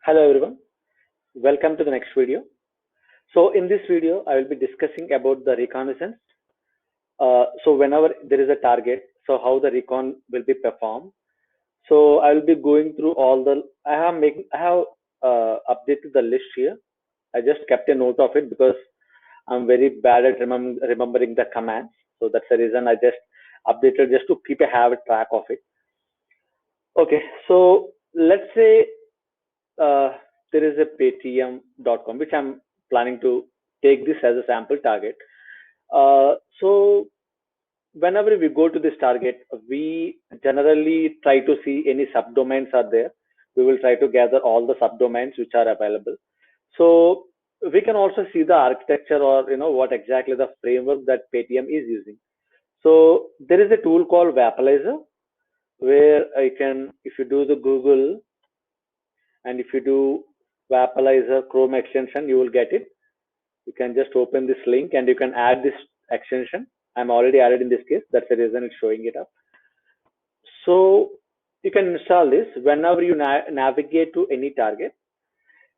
Hello everyone, welcome to the next video. So in this video, I will be discussing about the reconnaissance. So whenever there is a target, so how the recon will be performed. So I will be going through all the. I have updated the list here. I just kept a note of it because I'm very bad at remembering the commands. So that's the reason I just updated just to keep a have track of it. Okay, so let's say uh, there is a Paytm.com, which I'm planning to take this as a sample target. So whenever we go to this target, we generally try to see any subdomains are there. We will try to gather all the subdomains which are available. So we can also see the architecture or what exactly the framework that Paytm is using. So there is a tool called Vapalizer where I can, if you do the Google and if you do Vapalizer Chrome extension, you will get it. You can just open this link and you can add this extension. I'm already added in this case. That's the reason it's showing it up. So you can install this whenever you navigate to any target.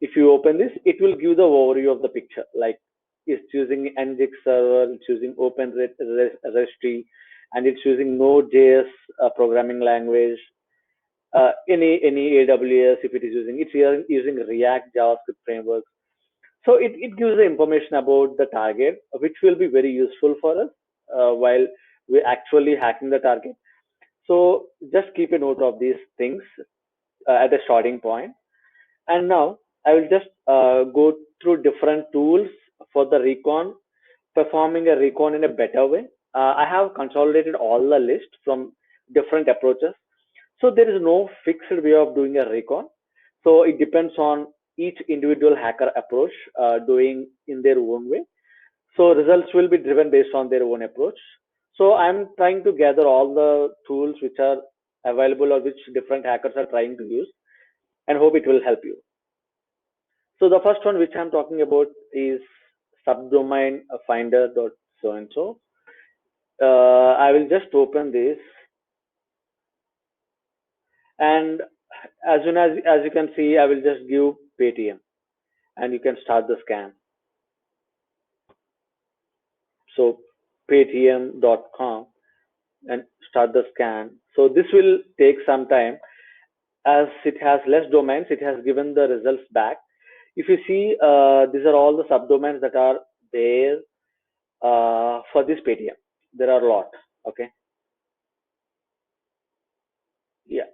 If you open this, it will give the overview of the picture. Like it's using Nginx server, it's using OpenResty, and it's using Node.js programming language. Any AWS, if it is using, it's using React JavaScript framework. So it gives the information about the target, which will be very useful for us while we're actually hacking the target. So just keep a note of these things at the starting point. And now I will just go through different tools for the recon, performing a recon in a better way. I have consolidated all the list from different approaches. So there is no fixed way of doing a recon. So it depends on each individual hacker approach doing in their own way. So results will be driven based on their own approach. So I'm trying to gather all the tools which are available or which different hackers are trying to use and hope it will help you. So the first one which I'm talking about is subdomain finder dot so and so. I will just open this, and as soon as you can see, I will just give Paytm and you can start the scan. So paytm.com and start the scan. So this will take some time as it has less domains. It has given the results back. If you see, these are all the subdomains that are there for this Paytm. There are a lot. Okay. Yeah.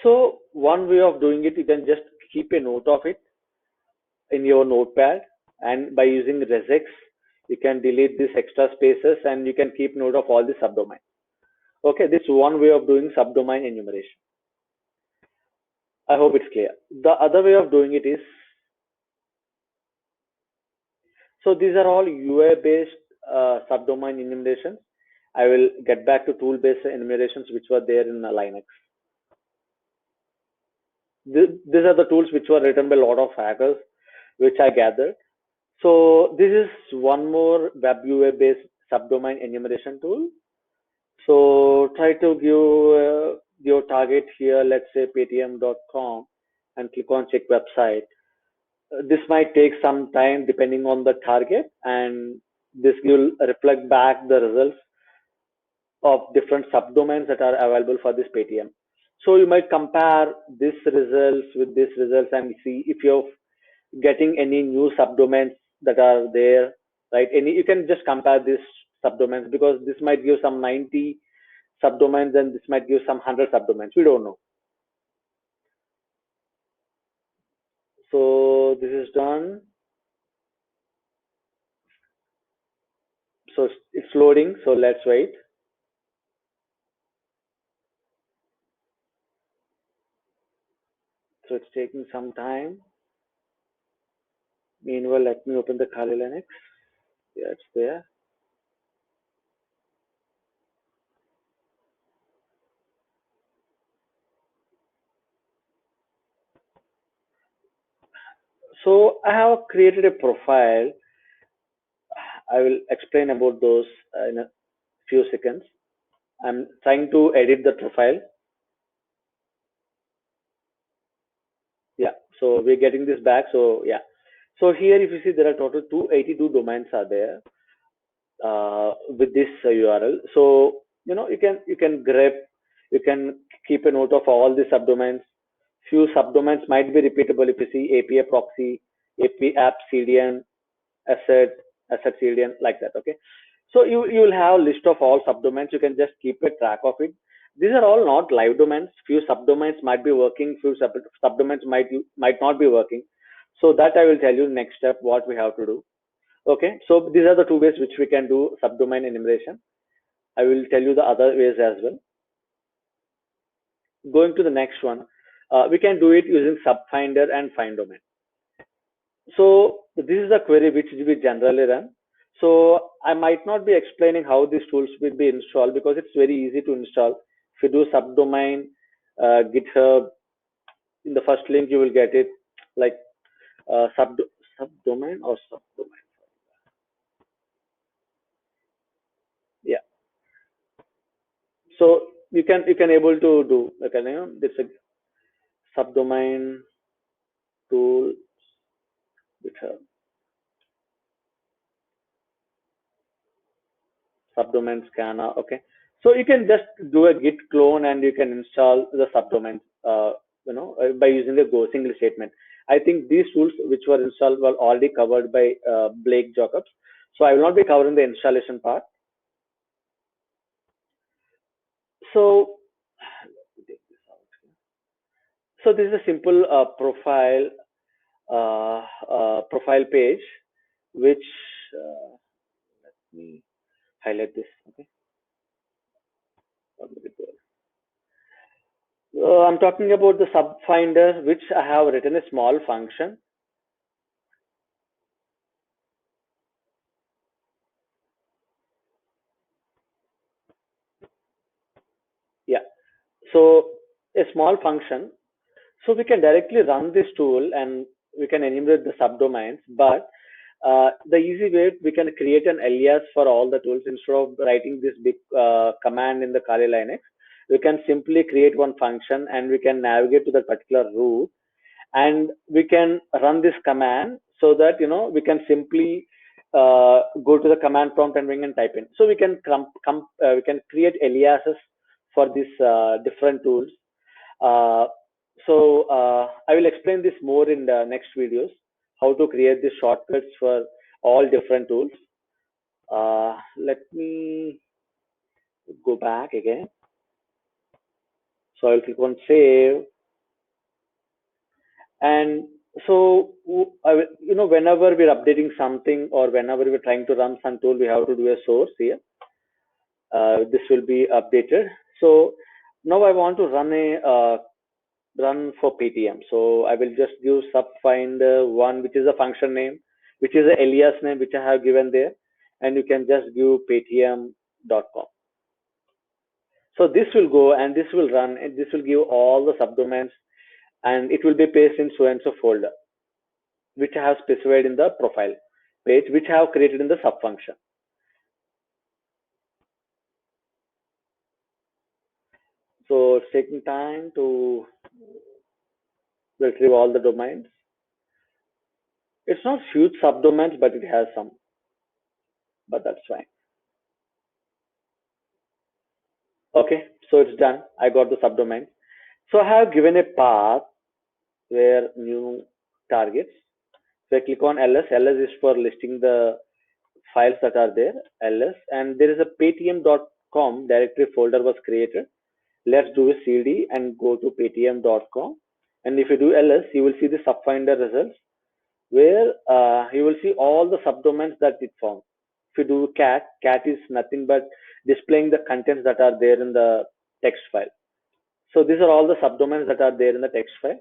So one way of doing it, you can just keep a note of it in your notepad, and by using regex, you can delete these extra spaces and you can keep note of all the subdomains. Okay, this is one way of doing subdomain enumeration. I hope it's clear. The other way of doing it is, so these are all UI based subdomain enumerations. I will get back to tool based enumerations which were there in Linux. These are the tools which were written by a lot of hackers, which I gathered. So this is one more web UI based subdomain enumeration tool. So try to give your target here, let's say paytm.com, and click on check website. This might take some time depending on the target, and this will reflect back the results of different subdomains that are available for this Paytm. So you might compare this results with this results and see if you're getting any new subdomains that are there, right? Any you can just compare these subdomains because this might give some 90 subdomains and this might give some 100 subdomains. We don't know. So this is done. So it's loading. So let's wait. So it's taking some time. Meanwhile, let me open the Kali Linux. Yeah, it's there. So I have created a profile. I will explain about those in a few seconds. I'm trying to edit the profile. So we're getting this back. So yeah. So here, if you see, there are total 282 domains are there with this URL. So you can grep, you can keep a note of all the subdomains. Few subdomains might be repeatable if you see API proxy, AP app CDN, asset, asset CDN, like that. Okay. So you will have a list of all subdomains. You can just keep a track of it. These are all not live domains. Few subdomains might be working. Few subdomains might not be working. So that I will tell you next step what we have to do. Okay. So these are the two ways which we can do subdomain enumeration. I will tell you the other ways as well. Going to the next one, we can do it using subfinder and find domain. So this is a query which we generally run. So I might not be explaining how these tools will be installed because it's very easy to install. If you do subdomain, GitHub, in the first link you will get it, like subdomain or subdomain. Yeah. So you can able to do, like, this a subdomain tool GitHub subdomain scanner. Okay. So you can just do a git clone and you can install the subdomain by using the go single statement. I think these tools which were installed were already covered by Blake Jacobs. So I will not be covering the installation part. So this is a simple profile page which let me highlight this. Okay. I'm talking about the subfinder, which I have written a small function. Yeah. So a small function. So we can directly run this tool and we can enumerate the subdomains, but the easy way we can create an alias for all the tools instead of writing this big command in the Kali Linux. We can simply create one function and we can navigate to that particular root and we can run this command so that we can simply go to the command prompt and we can type in. So we can we can create aliases for these different tools. Uh, I will explain this more in the next videos, how to create these shortcuts for all different tools. Let me go back again. So I'll click on save. And so, whenever we're updating something or whenever we're trying to run some tool, we have to do a source here. This will be updated. So now I want to run for Paytm. So I will just give subfind one, which is a function name, which is an alias name, which I have given there. And you can just give paytm.com. So this will go and this will run and this will give all the subdomains and it will be pasted in so and so folder, which I have specified in the profile page, which I have created in the sub function. So it's taking time to retrieve all the domains. It's not huge subdomains, but it has some, but that's fine. Okay, so it's done. I got the subdomain. So I have given a path where new targets. So I click on ls. ls is for listing the files that are there, ls, and there is a paytm.com directory folder was created. Let's do a cd and go to paytm.com. And if you do ls, you will see the subfinder results where you will see all the subdomains that it found. If you do cat is nothing but displaying the contents that are there in the text file. So these are all the subdomains that are there in the text file.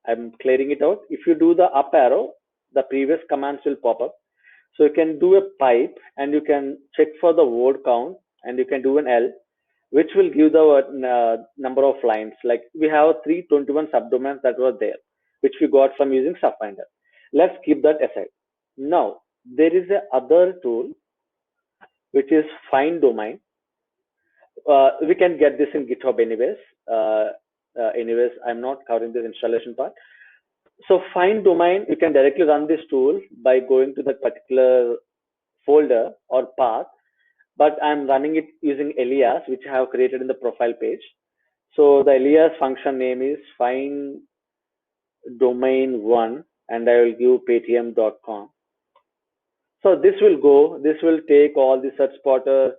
I'm clearing it out. If you do the up arrow, the previous commands will pop up. So you can do a pipe and you can check for the word count and you can do an L, which will give the number of lines. Like we have 321 subdomains that were there, which we got from using subfinder. Let's keep that aside. Now there is a other tool which is find domain. We can get this in GitHub anyways. I'm not covering this installation part. So find domain, you can directly run this tool by going to that particular folder or path, but I'm running it using alias, which I have created in the profile page. So the alias function name is find domain one, and I will give paytm.com. So this will take all the search spotter,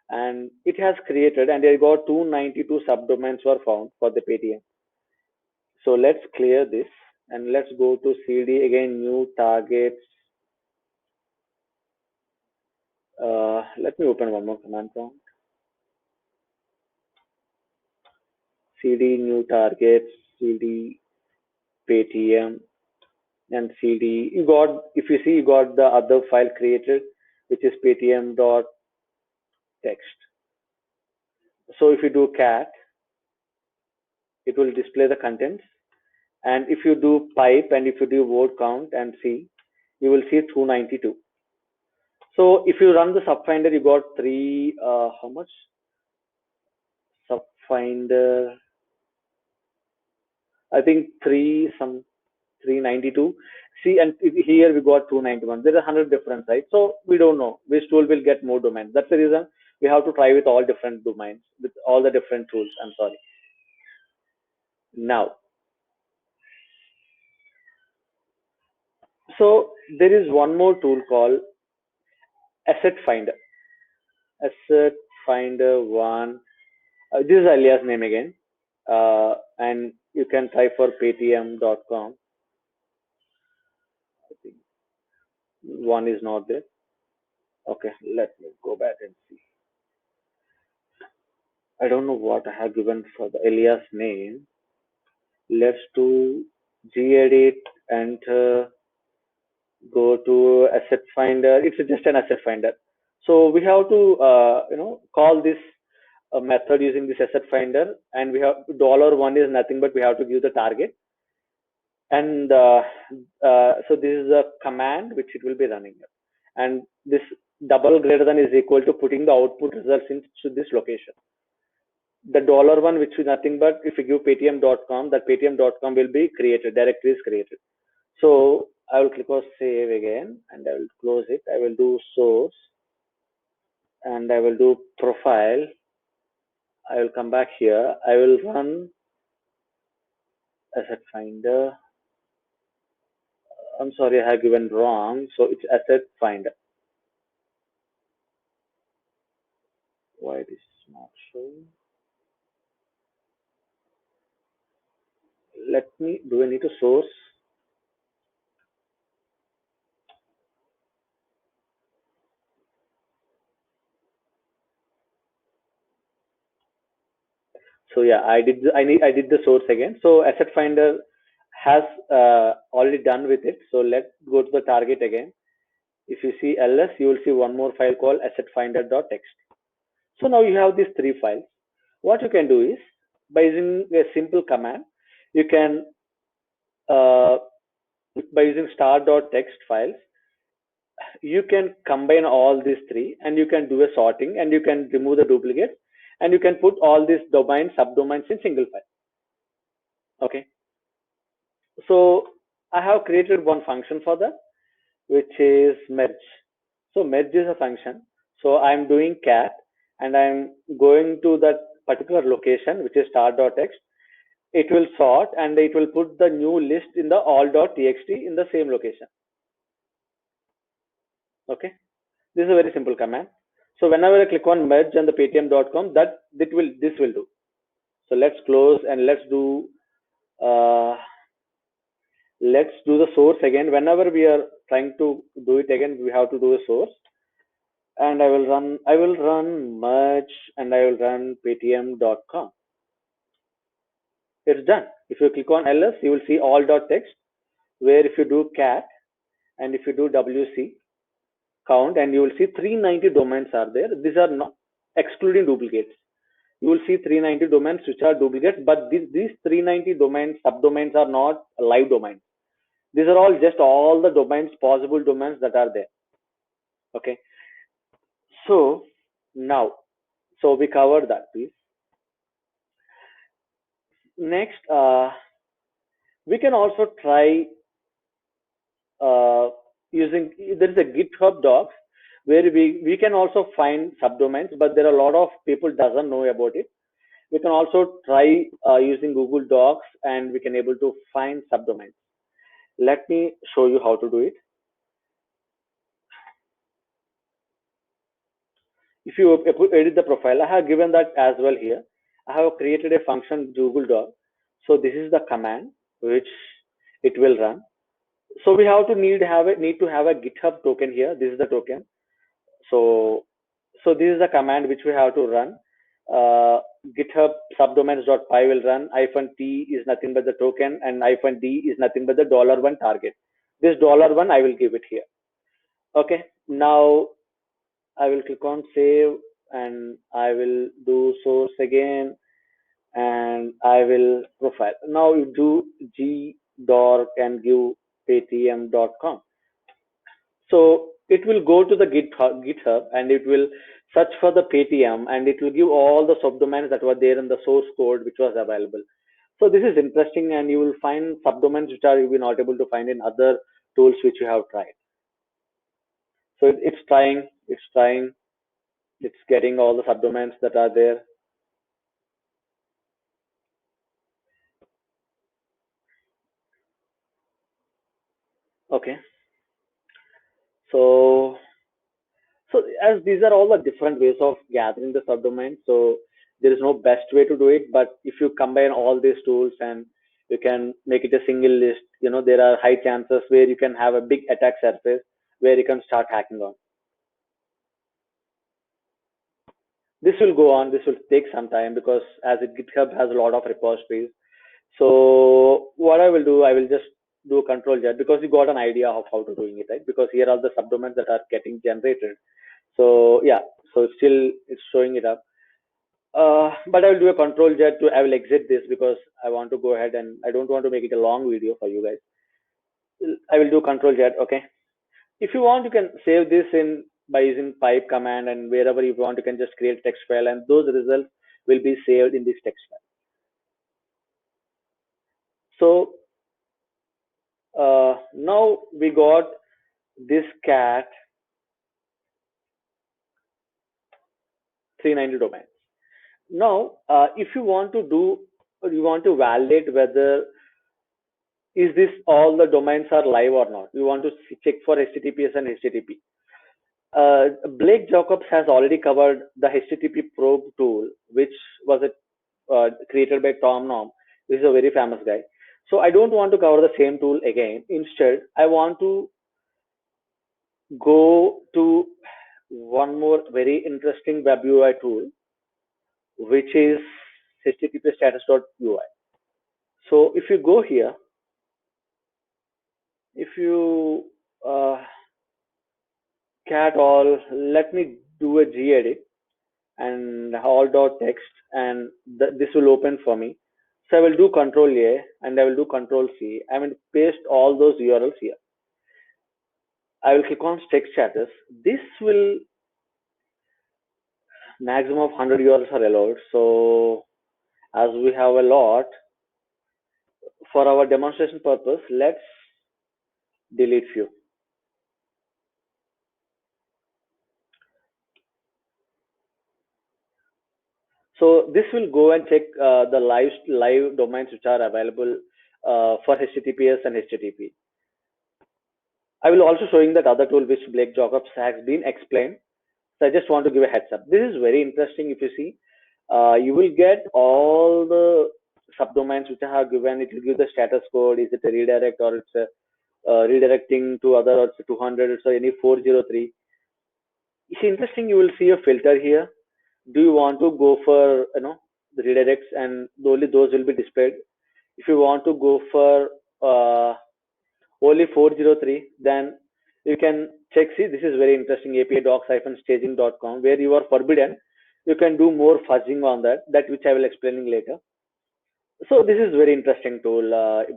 and it has created, and I got 292 subdomains were found for the Paytm. So let's clear this and let's go to CD again, new targets. Let me open one more command prompt. CD new targets, CD Paytm, and CD. You got, if you see, you got the other file created, which is paytm.txt. So if you do cat, it will display the contents. And if you do pipe and if you do word count and see, you will see 292. So if you run the subfinder, you got three, how much? Subfinder, I think some 392. See, and here we got 291. There are 100 different, right? So we don't know which tool will get more domains. That's the reason we have to try with all different domains, with all the different tools. I'm sorry. Now, so there is one more tool called Asset Finder. Asset Finder one. This is alias name again. And you can try for paytm.com. I think one is not there. Okay, let me go back and see. I don't know what I have given for the alias name. Let's do gedit, enter, go to asset finder. It's just an asset finder. So we have to, call this method using this asset finder, and we have $1 is nothing but we have to give the target, and so this is a command which it will be running, and this double greater than is equal to putting the output results into this location. The $1, which is nothing but if you give paytm.com, that paytm.com will be created, directory is created. So I will click on save again and I will close it. I will do source and I will do profile. I will come back here. I will run asset finder. I'm sorry, I have given wrong. So it's asset finder. Why this is not showing? Let me, do I need to source? So yeah, I did the source again. So asset finder has already done with it. So let's go to the target again. If you see ls, you will see one more file called assetfinder.txt. So now you have these three files. What you can do is, by using a simple command, you can by using star.txt files, you can combine all these three and you can do a sorting and you can remove the duplicates and you can put all these domains, subdomains in single file. Okay. So I have created one function for that, which is merge. So merge is a function. So I'm doing cat and I'm going to that particular location, which is star.txt. It will sort and it will put the new list in the all.txt in the same location. Okay. This is a very simple command. So whenever I click on merge on the paytm.com, this will do. So let's close and uh, let's do the source again. Whenever we are trying to do it again, we have to do a source. And I will run merge and I will run paytm.com. It's done. If you click on ls, you will see all.txt, where if you do cat and if you do wc count, and you will see 390 domains are there. These are not excluding duplicates. You will see 390 domains which are duplicates, but these 390 domains, subdomains are not live domains. These are all just all the domains, possible domains that are there. Okay. So now, so we covered that piece. Next, We can also try uh, using, there is a GitHub docs where we can also find subdomains, but there are a lot of people doesn't know about it. We can also try using Google Docs, and we can able to find subdomains. Let me show you how to do it. If you edit the profile, I have given that as well here. I have created a function Google Doc. So this is the command which it will run. So we have to need to have a GitHub token here. This is the token. So this is the command which we have to run. GitHub subdomains.py will run. -t is nothing but the token, and -d is nothing but the $1 target. This $1 I will give it here. Okay. Now I will click on save, and I will do source again, and I will profile. Now you do gdork and give paytm.com. So it will go to the GitHub, and it will search for the Paytm, and it will give all the subdomains that were there in the source code which was available. So this is interesting, and you will find subdomains which are you will not able to find in other tools which you have tried. So it's getting all the subdomains that are there. Okay. So as these are all the different ways of gathering the subdomain, so there is no best way to do it. But if you combine all these tools and you can make it a single list, there are high chances where you can have a big attack surface where you can start hacking on. This will go on. This will take some time because as GitHub has a lot of repositories. So what I will do, I will just do a control Z because you got an idea of how to doing it, right? Because here are the subdomains that are getting generated. So yeah, so still it's showing it up. But I will do a control Z to, I will exit this because I want to go ahead and I don't want to make it a long video for you guys. I will do control Z. Okay. If you want, you can save this in by using pipe command, and wherever you want, you can just create text file, and those results will be saved in this text file. So now we got this cat 390 domains. Now, if you want to do, or you want to validate whether is this all the domains are live or not, you want to check for HTTPS and HTTP. Blake Jacobs has already covered the HTTP probe tool, which was created by Tom Nom. This is a very famous guy. So I don't want to cover the same tool again. Instead, I want to go to one more very interesting web UI tool, which is HTTP status.ui. So if you go here, if you cat all, let me do a gedit and all dot text, and this will open for me. So I will do control A and I will do control C. I will paste all those URLs here. I will click on text status. This will maximum of 100 URLs are allowed. So as we have a lot, for our demonstration purpose, let's delete few. So this will go and check the live domains which are available for HTTPS and HTTP. I will also showing that other tool which Blake Jacobs has been explained. So I just want to give a heads up. This is very interesting. If you see, you will get all the subdomains which I have given. It will give the status code. Is it a redirect, or it's a redirecting to other, or it's a 200, or any 403. It's interesting. You will see a filter here. Do you want to go for the redirects, and only those will be displayed? If you want to go for only 403, then you can check. See, this is very interesting. API docs-staging.com, where you are forbidden. You can do more fuzzing on that which I will explaining later. So this is very interesting tool,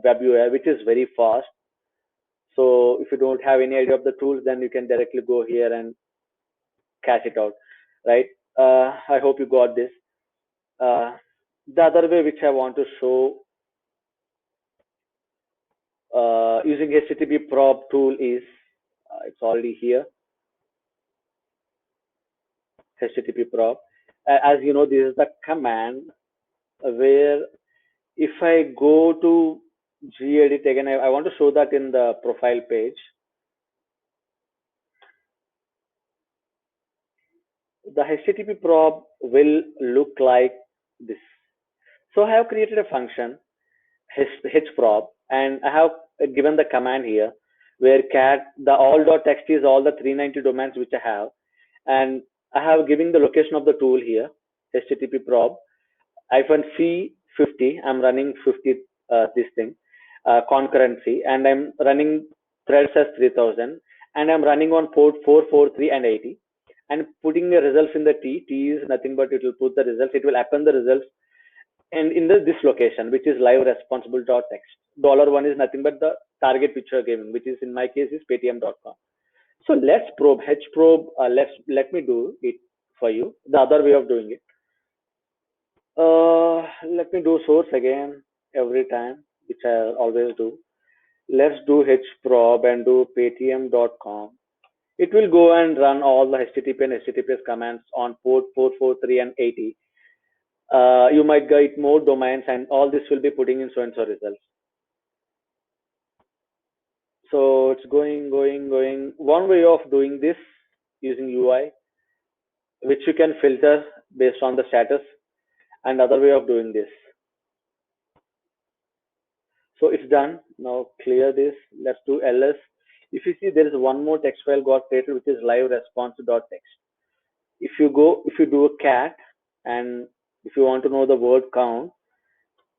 WebUI, which is very fast. So if you don't have any idea of the tools, then you can directly go here and catch it out, right? I hope you got this. The other way which I want to show using HTTP probe tool is, it's already here, HTTP probe. As you know, this is the command where if I go to gedit again, I want to show that in the profile page. The HTTP probe will look like this. So I have created a function hprobe, and I have given the command here where cat the all.txt is all the 390 domains which I have, and I have given the location of the tool here, HTTP probe -c50. I'm running 50 this thing concurrency, and I'm running threads as 3000, and I'm running on port 443 and 80, and putting the results in the T. T is nothing but it will put the results. It will append the results and in this location, which is live responsible dot text. $1 is nothing but the target which you're giving, which is in my case is paytm.com. So let's probe hprobe. Let me do it for you. The other way of doing it. Let me do source again every time, which I always do. Let's do hprobe and do paytm.com. It will go and run all the HTTP and HTTPS commands on port 443 and 80. You might get more domains, and all this will be putting in so and so results. So it's going. One way of doing this using UI, which you can filter based on the status, and other way of doing this. So it's done. Now clear this. Let's do ls. If you see, there is one more text file got created, which is live response.txt. If you do a cat, and if you want to know the word count,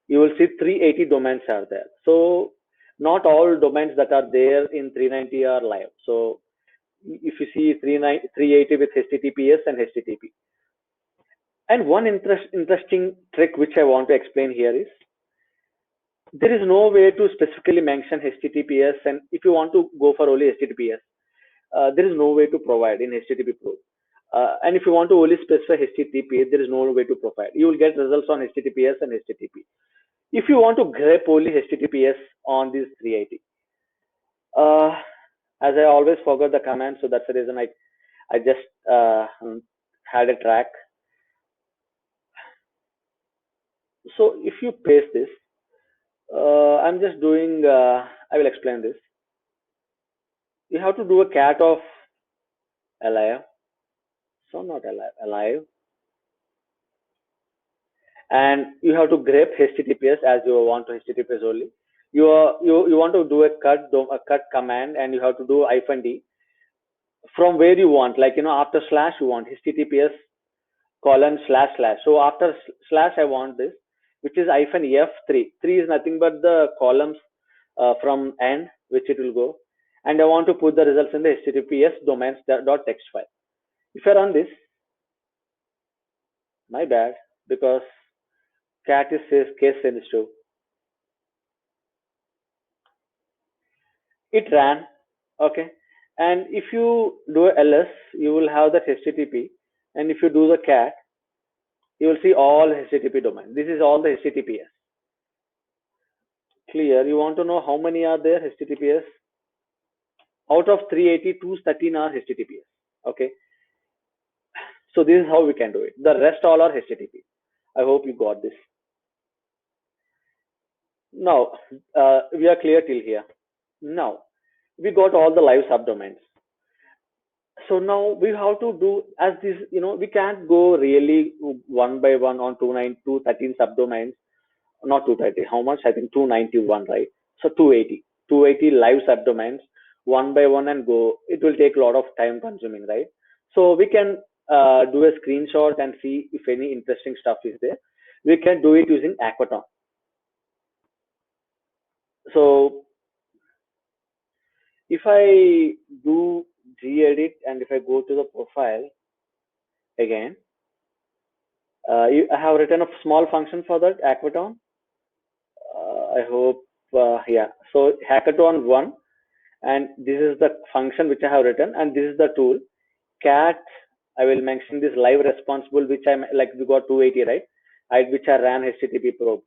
you will see 380 domains are there. So not all domains that are there in 390 are live. So if you see 380 with HTTPS and HTTP. And one interesting trick which I want to explain here is, there is no way to specifically mention HTTPS, and if you want to go for only HTTPS, there is no way to provide in HTTP probe. And if you want to only specify HTTP, there is no way to provide. You will get results on HTTPS and HTTP. If you want to grep only HTTPS on this 380, as I always forgot the command, so that's the reason I just had a track. So if you paste this, I'm just doing. I will explain this. You have to do a cat of alive. So not alive. And you have to grep HTTPS as you want to HTTPS only. You want to do a cut command, and you have to do -d from where you want, like after slash you want HTTPS : //. So after slash I want this, which is -f3. 3 is nothing but the columns from end which it will go, and I want to put the results in the HTTPS domains.txt file. If I run this, my bad, because cat is case sensitive. It ran, okay, and if you do ls, you will have that HTTP, and if you do the cat, you will see all HTTP domain. This is all the HTTPS. Clear? You want to know how many are there HTTPS? Out of 380, 213 are HTTPS. Okay. So this is how we can do it. The rest all are HTTP. I hope you got this. Now, we are clear till here. Now, we got all the live subdomains. So now we have to do as this, we can't go really one by one on 213 subdomains, not 230. How much? I think 291, right? So 280 live subdomains one by one and go. It will take a lot of time consuming, right? So we can do a screenshot and see if any interesting stuff is there. We can do it using Aquaton. So if I do gedit and if I go to the profile again, I have written a small function for that Aquaton. I hope, yeah. So hackathon 1, and this is the function which I have written, and this is the tool. Cat, I will mention this live responsible, which I'm like we got 280, right? Which I ran HTTP probe.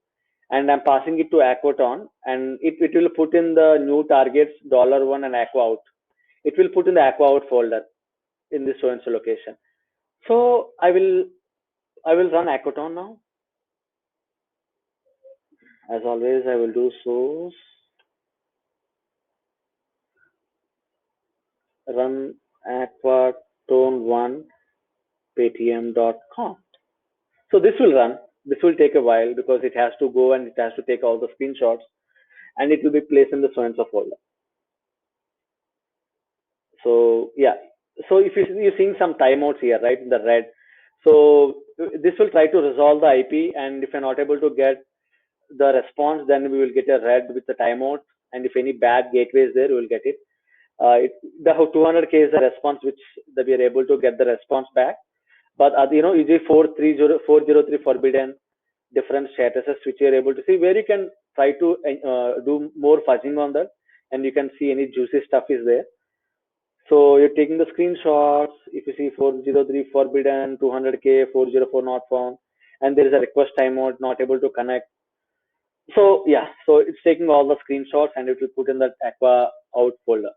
and I'm passing it to Aquaton, and it will put in the new targets $1 and Aqua out. It will put in the Aqua out folder in this so and so location. So I will run Aquaton now. As always, I will do source run aquatone1 paytm.com. So this will run. This will take a while because it has to go and it has to take all the screenshots, and it will be placed in the so and so folder. So yeah. So if you're seeing some timeouts here, right, in the red. So this will try to resolve the IP, and if you're not able to get the response, then we will get a red with the timeout. And if any bad gateway is there, we will get it. The 200K is the response which that we are able to get the response back. But usually 403 forbidden different statuses which you are able to see, where you can try to do more fuzzing on that, and you can see any juicy stuff is there. So you're taking the screenshots. If you see 403 forbidden, 200K, 404 not found, and there is a request timeout not able to connect. So yeah, so it's taking all the screenshots and it will put in that Aqua out folder.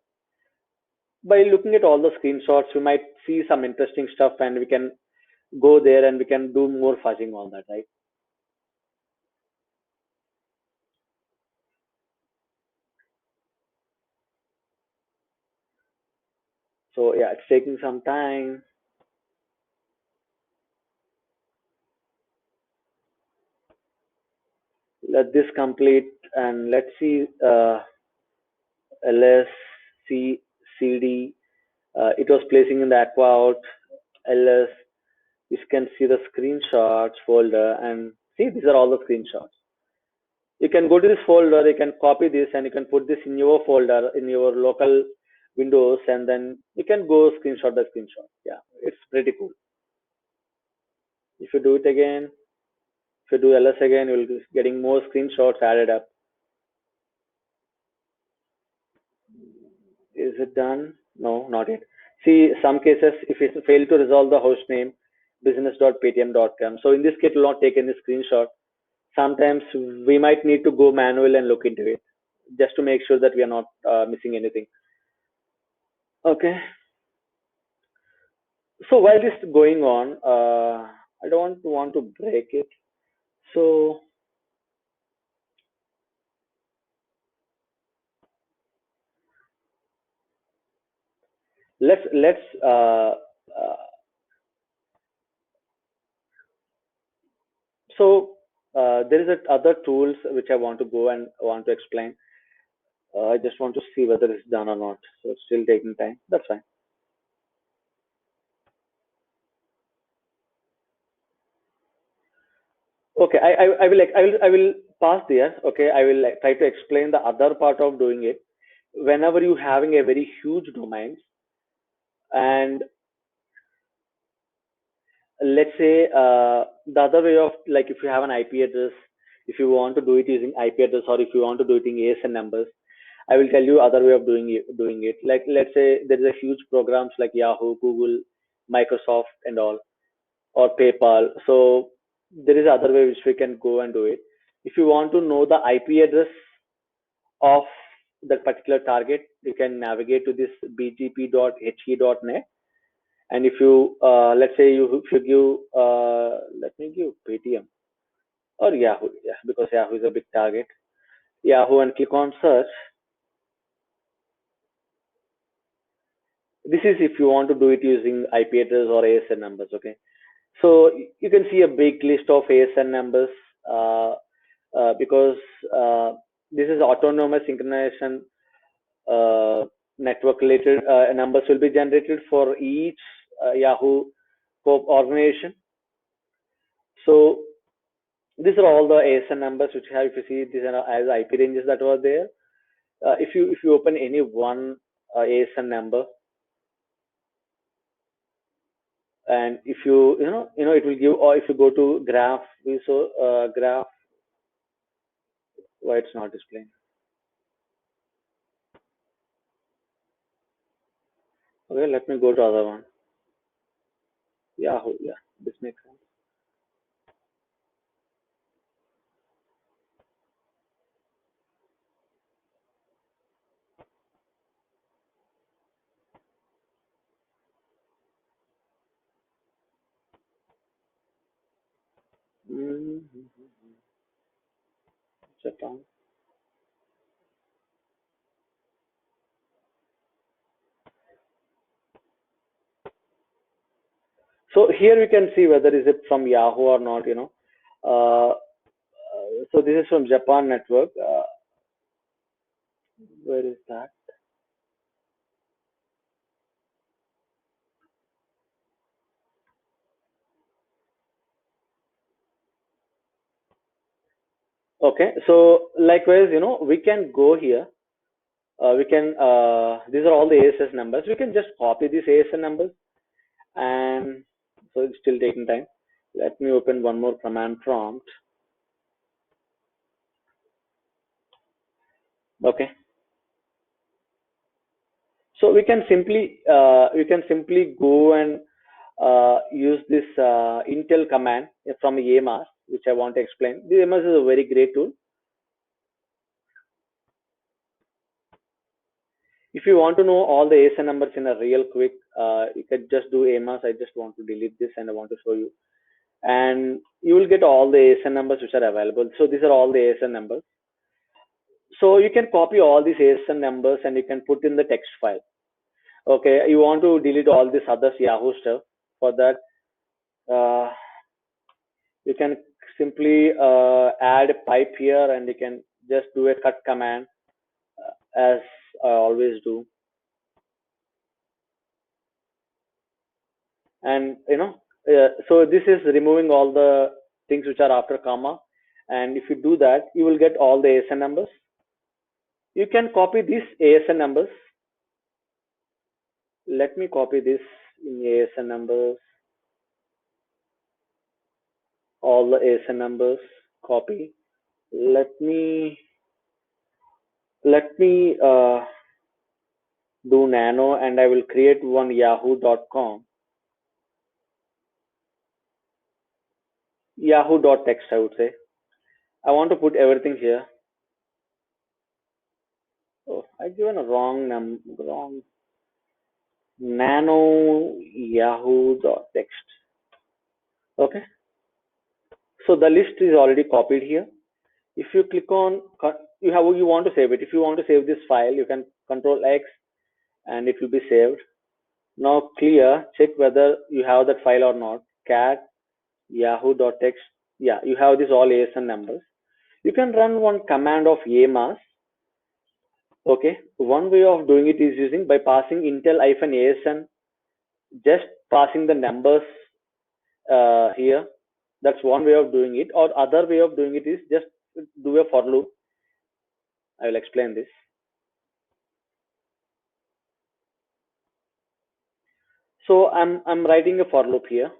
By looking at all the screenshots, we might see some interesting stuff, and we can go there and we can do more fuzzing on that, right? So yeah, it's taking some time. Let this complete, and let's see ls cd. It was placing in the Aqua out ls. You can see the screenshots folder, and see, these are all the screenshots. You can go to this folder, you can copy this, and you can put this in your folder in your local Windows, and then you can go screenshot the screenshot. Yeah, it's pretty cool. If you do it again, if you do ls again, you'll be getting more screenshots added up. Is it done? No, not yet. See, some cases, if it failed to resolve the host name, business.paytm.com. So in this case, it will not take any screenshot. Sometimes we might need to go manual and look into it just to make sure that we are not missing anything. Okay. So while this is going on, I don't want to break it. So let's so there is a other tools which I want to go and want to explain. I just want to see whether it's done or not. So it's still taking time. That's fine. Okay, I will pass there. Okay, I will try to explain the other part of doing it. Whenever you having a very huge domain, and let's say the other way of, like, if you have an IP address, if you want to do it using IP address, or if you want to do it in ASN numbers, I will tell you other way of doing it. Like, let's say there is a huge programs like Yahoo, Google, Microsoft, and all, or PayPal. So there is other way which we can go and do it. If you want to know the IP address of that particular target, you can navigate to this bgp.he.net. And if you let's say if you give let me give Paytm or Yahoo, yeah, because Yahoo is a big target. Yahoo, and click on search. This is if you want to do it using IP address or ASN numbers. Okay, so you can see a big list of ASN numbers uh, because this is autonomous synchronization network related numbers will be generated for each Yahoo organization. So these are all the ASN numbers which have, if you see, these are as IP ranges that were there. If you open any one ASN number, and if you know it will give, or if you go to graph, we saw graph. Why it's not displaying? Okay, let me go to other one. Yahoo, yeah, this makes sense. Mhm. Japan. So here we can see whether is it from Yahoo or not, you know. So this is from Japan network. Where is that? Okay, so likewise, you know, we can go here. These are all the ASS numbers. We can just copy these ASN numbers, and so it's still taking time. Let me open one more command prompt. Okay, so we can simply go and use this Intel command from AMAS, which I want to explain. The AMAS is a very great tool. If you want to know all the ASN numbers in a real quick, you can just do AMAS. I just want to delete this and I want to show you. And you will get all the ASN numbers which are available. So these are all the ASN numbers. So you can copy all these ASN numbers and you can put in the text file. Okay, you want to delete all this other Yahoo stuff. For that, uh, you can simply add a pipe here and you can just do a cut command as I always do. And you know, so this is removing all the things which are after comma. And if you do that, you will get all the ASN numbers. You can copy these ASN numbers. Let me copy this in ASN numbers, all the ASN numbers, copy. Let me let me do nano and I will create one yahoo.com, yahoo.text I would say. I want to put everything here. Oh, I given a wrong nano yahoo.text. Okay, so the list is already copied here. If you click on, you want to save it. If you want to save this file, you can Control X and it will be saved. Now clear, check whether you have that file or not. Cat yahoo.text. Yeah, you have this all ASN numbers. You can run one command of AMAS. Okay, one way of doing it is using by passing Intel-ASN, just passing the numbers here. That's one way of doing it. Or other way of doing it is just do a for loop. I will explain this. So I'm writing a for loop here.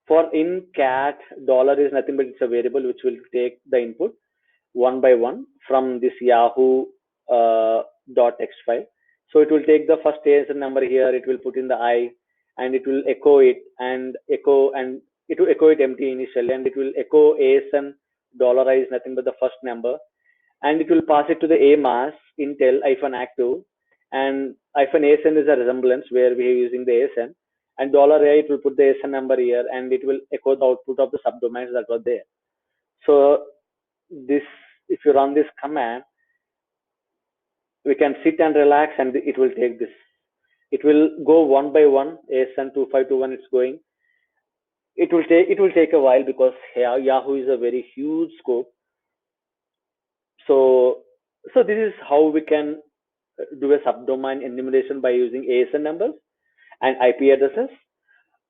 For in cat dollar is nothing but it's a variable which will take the input one by one from this Yahoo text file. So it will take the first ASN number here, it will put in the I and it will echo it and it will echo it empty initially and it will echo ASN dollar I is nothing but the first number and it will pass it to the AMAS Intel active and -ASN is a resemblance where we are using the ASN and $A it will put the ASN number here and it will echo the output of the subdomains that were there. So this, if you run this command, we can sit and relax and it will take this. It will go one by one, ASN 2521 it's going. It will take a while because Yahoo is a very huge scope. So this is how we can do a subdomain enumeration by using ASN numbers and IP addresses.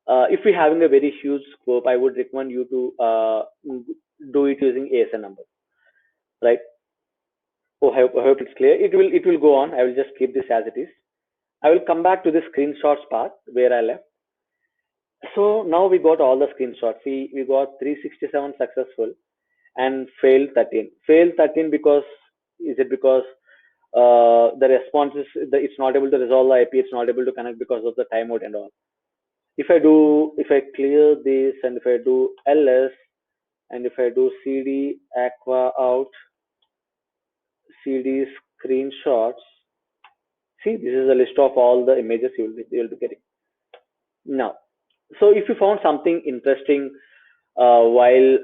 If we're having a very huge scope, I would recommend you to do it using ASN numbers, right? Oh, I hope it's clear. It will go on. I will just keep this as it is. I will come back to the screenshots part where I left. So now we got all the screenshots. See, we got 367 successful and failed 13. Failed 13 because is it because the response is it's not able to resolve the IP, it's not able to connect because of the timeout and all. If I clear this and if I do ls and if I do cd aqua out cd screenshots, see this is a list of all the images you will be getting now. So if you found something interesting while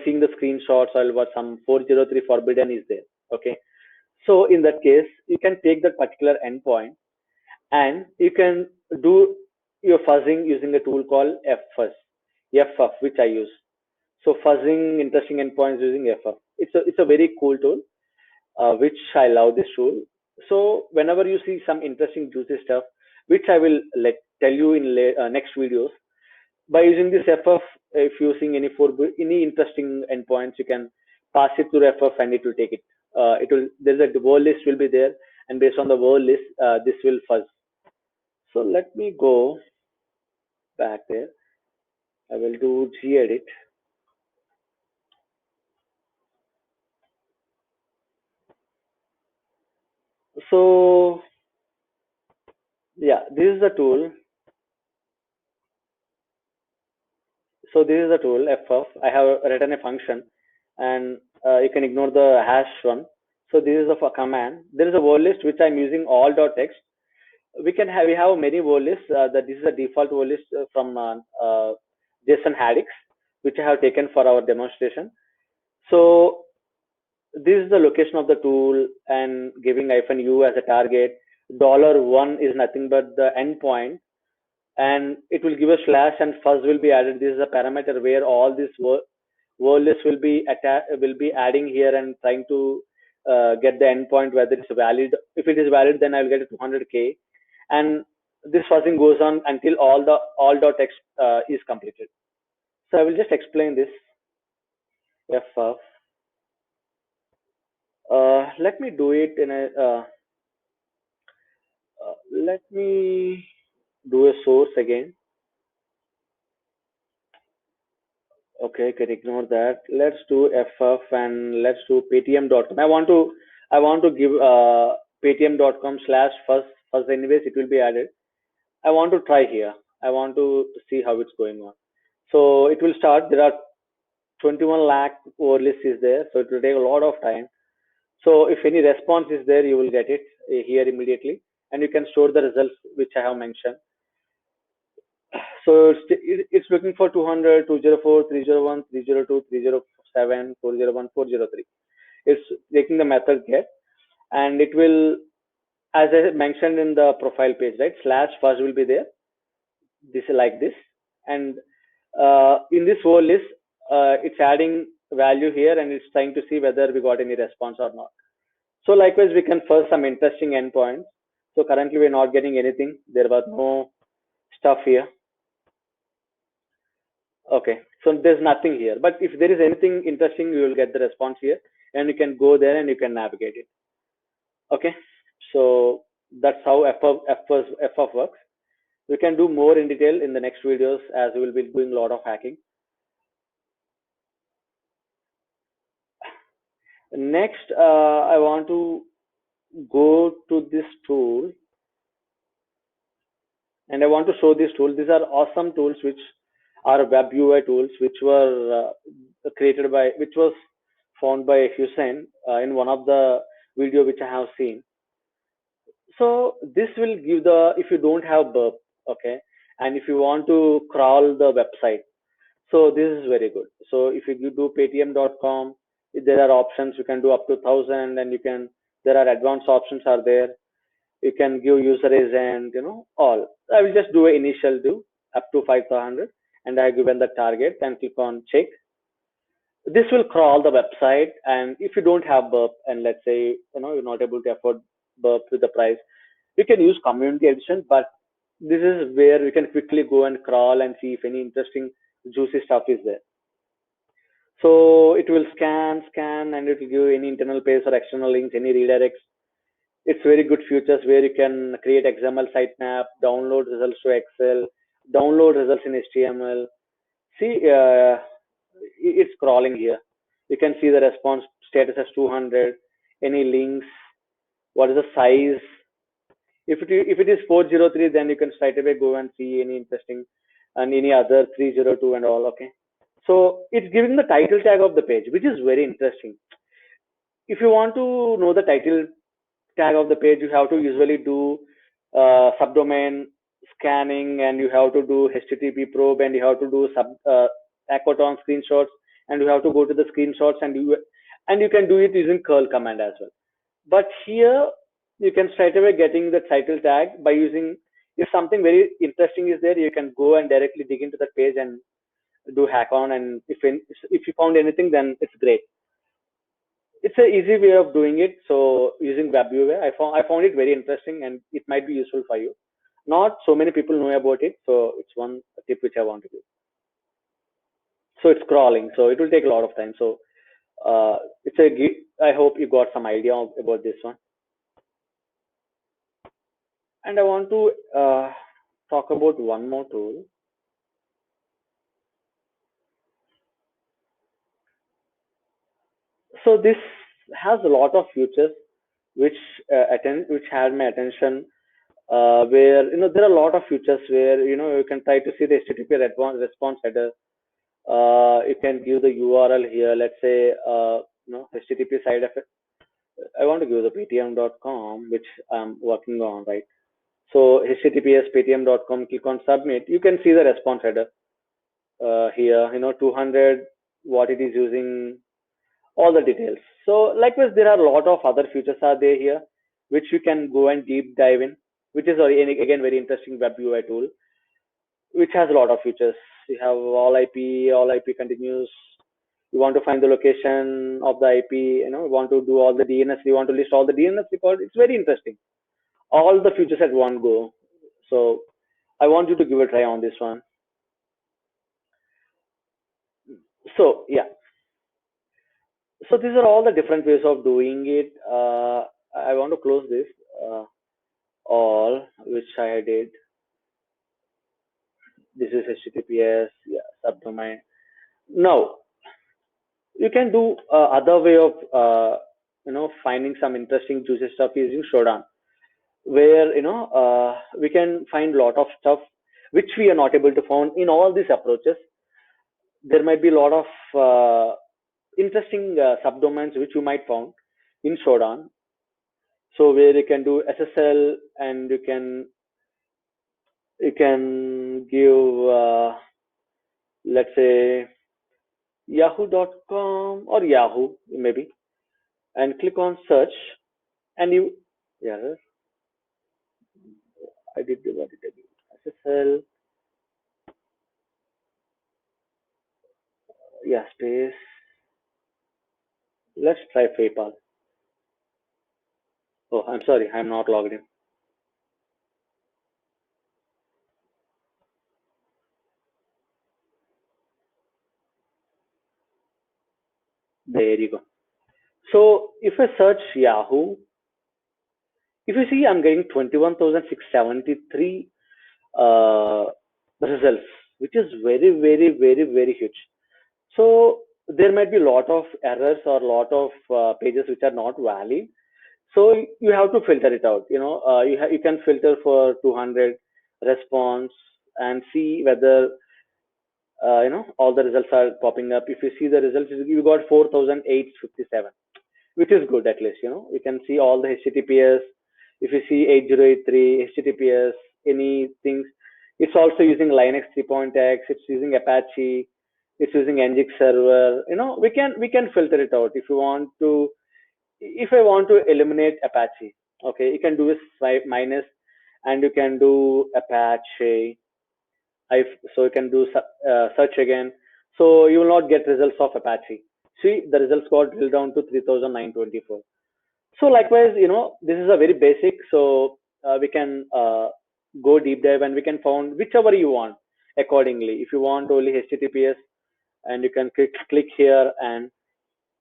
seeing the screenshots or what some 403 forbidden is there. Okay, so in that case, you can take that particular endpoint and you can do your fuzzing using a tool called ffuzz, ff, which I use. So fuzzing interesting endpoints using ff. It's a very cool tool, which I love this tool. So whenever you see some interesting juicy stuff, which I will tell you in next videos, by using this ff, if you're seeing any interesting endpoints, you can pass it to ff and it will take it. It will there's a word list will be there, and based on the word list, this will fuzz. So let me go back there. I will do gedit. So yeah, this is the tool. So this is the tool ff. I have written a function, and you can ignore the hash one. So this is the command. There is a word list which I'm using all.txt. We have many word lists. That this is a default word list from JSON Haddix, which I have taken for our demonstration. So this is the location of the tool and giving -u as a target. $1 is nothing but the endpoint, and it will give a slash and fuzz will be added. This is a parameter where all this word list will be adding here and trying to get the endpoint whether it's valid. If it is valid, then I'll get 200k, and this fuzzing goes on until all.txt is completed. So I will just explain this. Ff. Let me do it in a. Let me do a source again. Okay, can ignore that. Let's do ff and let's do paytm.com. I want to give paytm.com slash first anyways it will be added. I want to try here. I want to see how it's going on. So it will start. There are 21 lakh over list is there, so it will take a lot of time. So if any response is there, you will get it here immediately, and you can store the results which I have mentioned. So it's looking for 200, 204, 301, 302, 307, 401, 403. It's taking the method get, and it will, as I mentioned in the profile page, right? Slash first will be there. This is like this, and in this whole list, it's adding value here, and it's trying to see whether we got any response or not. So likewise, we can first some interesting endpoints. So currently, we're not getting anything. There was no stuff here. Okay, so there's nothing here. But if there is anything interesting, you will get the response here, and you can go there and you can navigate it. Okay, so that's how FF works. We can do more in detail in the next videos as we will be doing a lot of hacking. Next, I want to go to this tool, and I want to show this tool. These are awesome tools which are web UI tools which were which was found by Hussein in one of the video which I have seen. So this will give if you don't have burp, okay, and if you want to crawl the website, so this is very good. So if you do paytm.com, there are options. You can do up to 1,000, and there are advanced options are there. You can give user agent, all. I will just do an initial do up to 5,000, and I have given the target and click on check. This will crawl the website, and if you don't have burp, and let's say you're not able to afford burp with the price, you can use community edition. But this is where we can quickly go and crawl and see if any interesting juicy stuff is there. So it will scan, and it will give any internal page or external links, any redirects. It's very good features where you can create XML sitemap, download results to Excel, download results in HTML. See, it's crawling here. You can see the response status as 200. Any links? What is the size? If it is 403, then you can straight away go and see any interesting and any other 302 and all. Okay. So it's giving the title tag of the page, which is very interesting. If you want to know the title tag of the page, you have to usually do subdomain scanning, and you have to do HTTP probe, and you have to do Aquaton screenshots, and you have to go to the screenshots, and you can do it using curl command as well. But here you can straight away getting the title tag by using, if something very interesting is there, you can go and directly dig into that page and do hack on. And if you found anything, then it's great. It's an easy way of doing it. So using WebViewer, I found it very interesting, and it might be useful for you. Not so many people know about it, so it's one tip which I want to give. So it's crawling, so it will take a lot of time. So it's I hope you got some idea about this one. And I want to talk about one more tool. So this has a lot of features which which had my attention. Where there are a lot of features where you can try to see the HTTP response header. You can give the URL here. Let's say HTTP side of it. I want to give the paytm.com, which I'm working on, right? So HTTPS paytm.com. Click on submit. You can see the response header here. 200, what it is using, all the details. So likewise, there are a lot of other features are there here, which you can go and deep dive in, which is again very interesting web UI tool, which has a lot of features. You have all IP continuous. You want to find the location of the IP, you want to do all the DNS, you want to list all the DNS records. It's very interesting. All the features at one go. So I want you to give a try on this one. So yeah, so these are all the different ways of doing it. I want to close this all which I did. This is HTTPS, yeah, subdomain. Now you can do other way of finding some interesting juicy stuff using Shodan, where we can find a lot of stuff which we are not able to find in all these approaches. There might be a lot of interesting subdomains which you might found in Shodan. So where you can do SSL, and you can give let's say yahoo.com or Yahoo maybe, and click on search, and you, yeah, I did what did I do? SSL, yeah, space. Let's try PayPal. Oh, I'm sorry, I'm not logged in. There you go. So if I search Yahoo, if you see, I'm getting 21,673 uh, results, which is very, very, very, very huge. So there might be a lot of errors or a lot of pages which are not valid. So you have to filter it out. You can filter for 200 response and see whether all the results are popping up. If you see the results, you got 4,857, which is good. At least you can see all the HTTPS. If you see 8083 HTTPS, any things, it's also using Linux 3.x. It's using Apache. It's using Nginx server. We can filter it out. If you want to, if I want to eliminate Apache, okay, you can do this minus, and you can do Apache. I so you can do search again. So you will not get results of Apache. See, the results got drilled down to 3,924. So likewise, this is a very basic. So we can go deep dive, and we can find whichever you want accordingly. If you want only HTTPS, and you can click here, and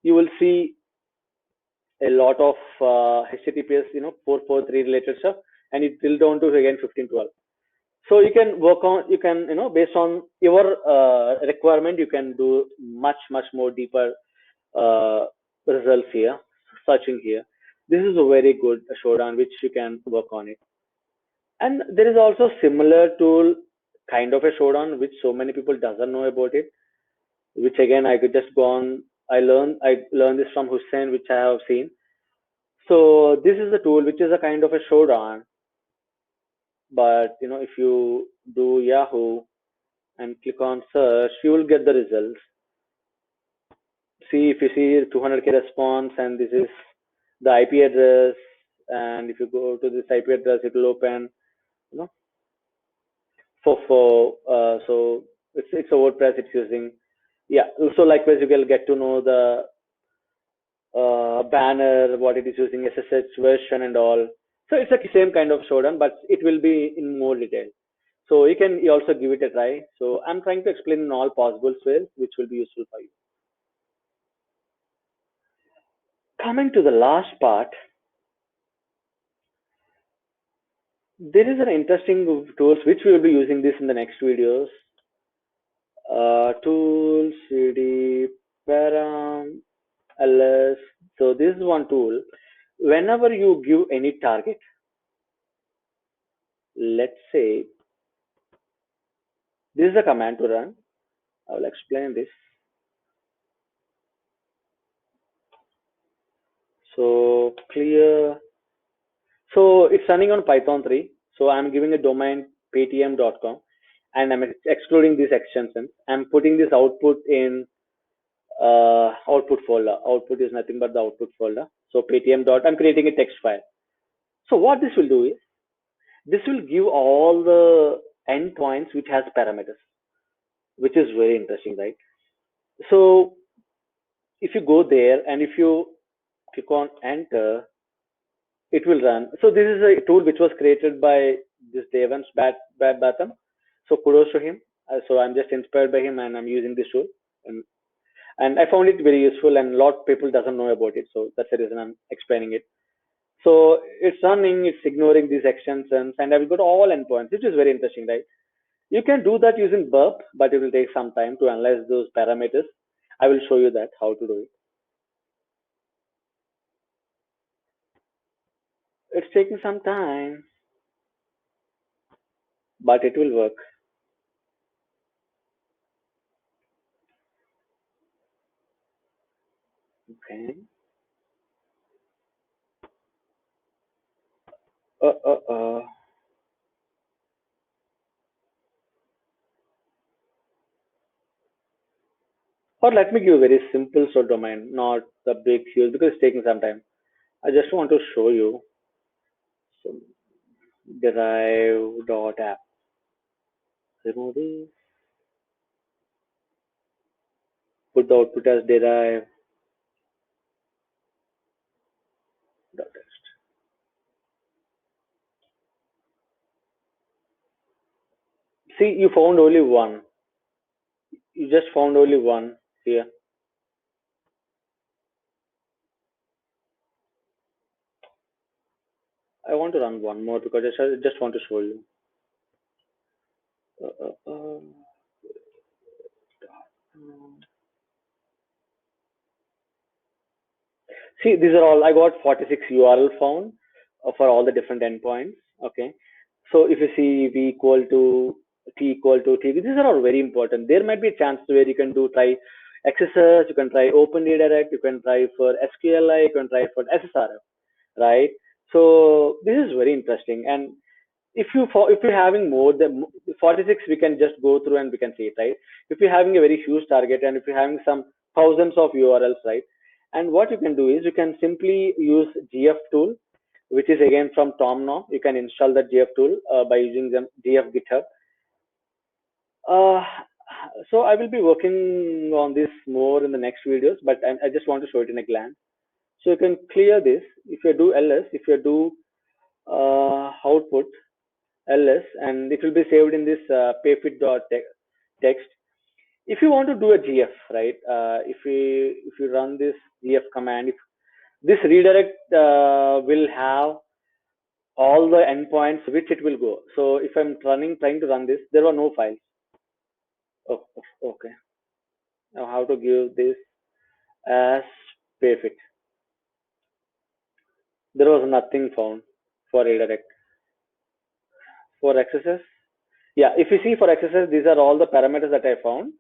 you will see a lot of HTTPS, 443 related stuff, and it drill down to again 1512. So you can work on, you can, based on your requirement, you can do much more deeper uh, results here, searching here. This is a very good Shodan which you can work on it. And there is also similar tool, kind of a Shodan, which so many people doesn't know about it, which again I could just go on. I learned this from Hussein, which I have seen. So this is the tool which is a kind of a Shodan, but if you do Yahoo, and click on search, you will get the results. See, if you see 200K response, and this is the IP address, and if you go to this IP address, it will open, you know, so it's a WordPress it's using. Yeah, so likewise you will get to know the banner, what it is using, SSH version and all. So it's like the same kind of showdown, but it will be in more detail. So you also give it a try. So I'm trying to explain in all possible ways, which will be useful for you. Coming to the last part, there is an interesting tools which we will be using this in the next videos. Tools, CD, Param, LS. So this is one tool. Whenever you give any target, let's say this is a command to run. I will explain this. So clear. So it's running on Python 3. So I'm giving a domain paytm.com and I'm excluding these extensions. I'm putting this output in output folder. Output is nothing but the output folder. So paytm dot, I'm creating a text file. So what this will do is this will give all the endpoints which has parameters, which is very interesting, right? So if you go there and if you click on enter, it will run. So this is a tool which was created by this Devans Batham. So kudos to him. So I'm just inspired by him and I'm using this tool. And, and I found it very useful and a lot of people doesn't know about it. So that's the reason I'm explaining it. So it's running, it's ignoring these extensions and I've got all endpoints, which is very interesting, right? You can do that using burp, but it will take some time to analyze those parameters. I will show you that how to do it. It's taking some time, but it will work. Okay. Uh, uh, uh. Or let me give a very simple sort domain, not the big huge, because it's taking some time. I just want to show you. So derive.app. Remove this. Put the output as derive.txt. See, you found only one. You just found only one here. I want to run one more because I just want to show you. Uh, uh, uh. See, these are all, I got 46 URL found for all the different endpoints. Okay. So if you see V equal to T equal to T, these are all very important. There might be a chance where you can do try XSS, you can try Open Redirect, you can try for SQLi, you can try for SSRF, right? So this is very interesting. And if you're having more than 46, we can just go through and we can see it, right? If you're having a very huge target and if you're having some thousands of URLs, right? And what you can do is you can simply use GF tool, which is again from Tom Nom. You can install the GF tool by using the GF GitHub. Uh, so I will be working on this more in the next videos, but I just want to show it in a glance. So you can clear this. If you do ls, if you do output, ls, and it will be saved in this payfit.text. If you want to do a gf, right, if you run this gf command, if this redirect will have all the endpoints which it will go. So if I'm trying to run this, there are no files. Oh, okay. Now how to give this as payfit? There was nothing found for redirect. For XSS, yeah, if you see for XSS, these are all the parameters that I found.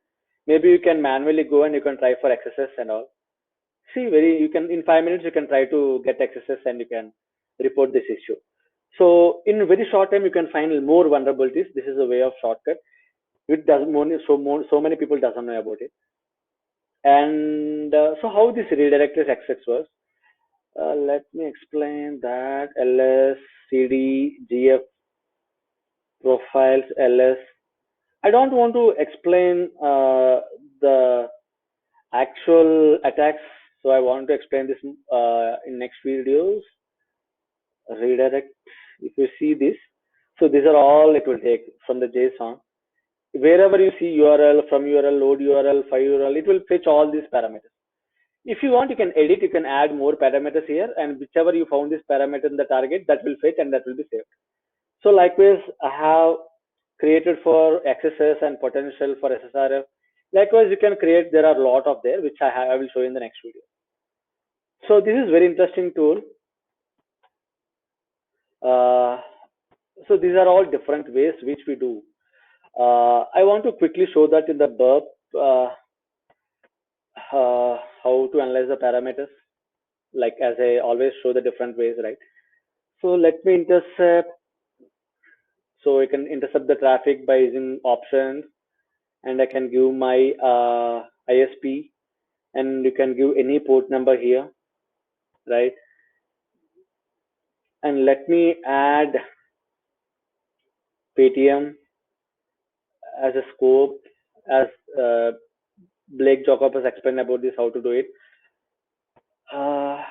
Maybe you can manually go and you can try for XSS and all. See, you can in 5 minutes you can try to get XSS and you can report this issue. So in a very short time you can find more vulnerabilities. This is a way of shortcut. It doesn't so many people doesn't know about it. And so how this redirected access works? Let me explain that. LS, CD, GF profiles, LS. I don't want to explain the actual attacks, so I want to explain this in next videos. Redirect. If you see this, so these are all it will take from the JSON. Wherever you see URL, from URL, load URL, file URL, it will fetch all these parameters. If you want, you can edit, you can add more parameters here, and whichever you found this parameter in the target, that will fetch and that will be saved. So likewise, I have created for XSS and potential for SSRF. Likewise, you can create, there are a lot of there, which I will show you in the next video. So this is very interesting tool. Uh, so these are all different ways which we do. I want to quickly show that in the burp, how to analyze the parameters. Like as I always show the different ways, right? So let me intercept. So I can intercept the traffic by using options, and I can give my ISP, and you can give any port number here, right? And let me add Paytm as a scope, as uh, Blake Jacob has explained about this, how to do it. Uh,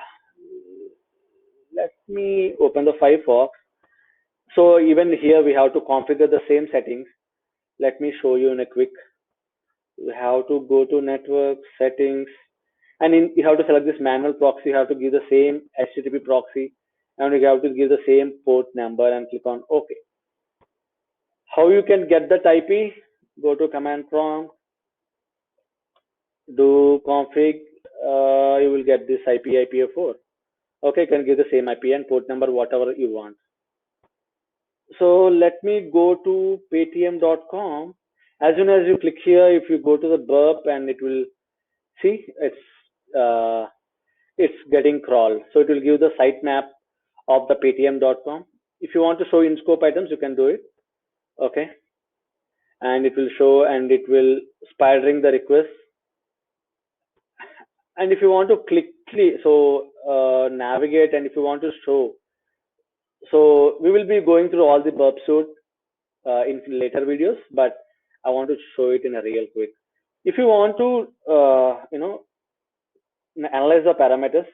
Let me open the Firefox. So even here we have to configure the same settings. Let me show you in a quick. We have to go to network settings, and you have to select this manual proxy. You have to give the same HTTP proxy, and you have to give the same port number and click on OK. How you can get that IP? Go to command prompt, do config. You will get this IP IPv4. Okay, you can give the same IP and port number, whatever you want. So let me go to paytm.com. As soon as you click here, if you go to the burp, and it will see it's getting crawled. So it will give the sitemap of the paytm.com. If you want to show in scope items, you can do it. Okay, and it will show, and it will spidering the request. And if you want to quickly navigate, and if you want to show, so we will be going through all the burp suite in later videos, but I want to show it in a real quick. If you want to analyze the parameters,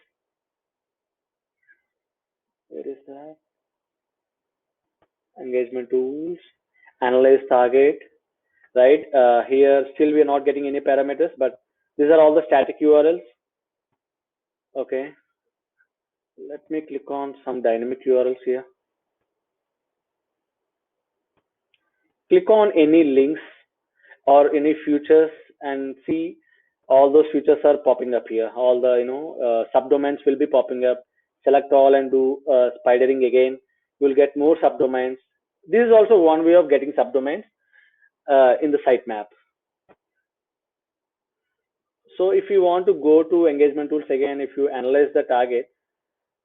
where is that? Engagement tools, analyze target, right? Here still we are not getting any parameters, but these are all the static URLs. Okay, let me click on some dynamic URLs here. Click on any links or any features and see all those features are popping up here. All the subdomains will be popping up. Select all and do spidering again. You will get more subdomains. This is also one way of getting subdomains in the sitemap. So if you want to go to engagement tools again, if you analyze the target,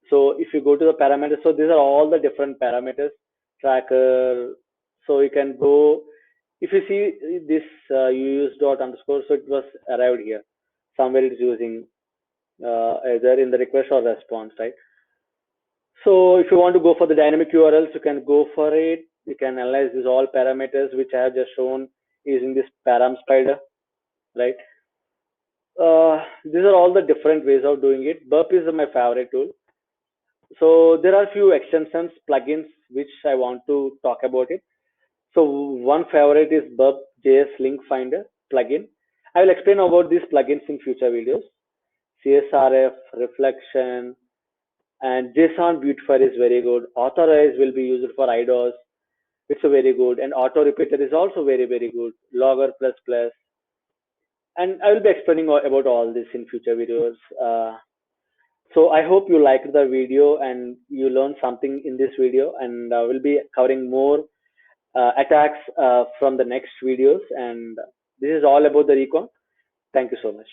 so if you go to the parameters, so these are all the different parameters, tracker. So you can go, if you see this use dot underscore, so it was arrived here. Somewhere it's using either in the request or response, right? So if you want to go for the dynamic URLs, you can go for it. You can analyze these all parameters, which I have just shown using this param spider, right? These are all the different ways of doing it. Burp is my favorite tool. So there are few extensions, plugins, which I want to talk about it. So one favorite is Burp JS Link Finder plugin. I will explain about these plugins in future videos. CSRF, reflection, and JSON beautifier is very good. Authorize will be used for IDOS. It's a very good. And auto repeater is also very, very good. Logger plus plus. And I will be explaining about all this in future videos. So I hope you liked the video and you learned something in this video, and we'll be covering more attacks from the next videos. And this is all about the recon. Thank you so much.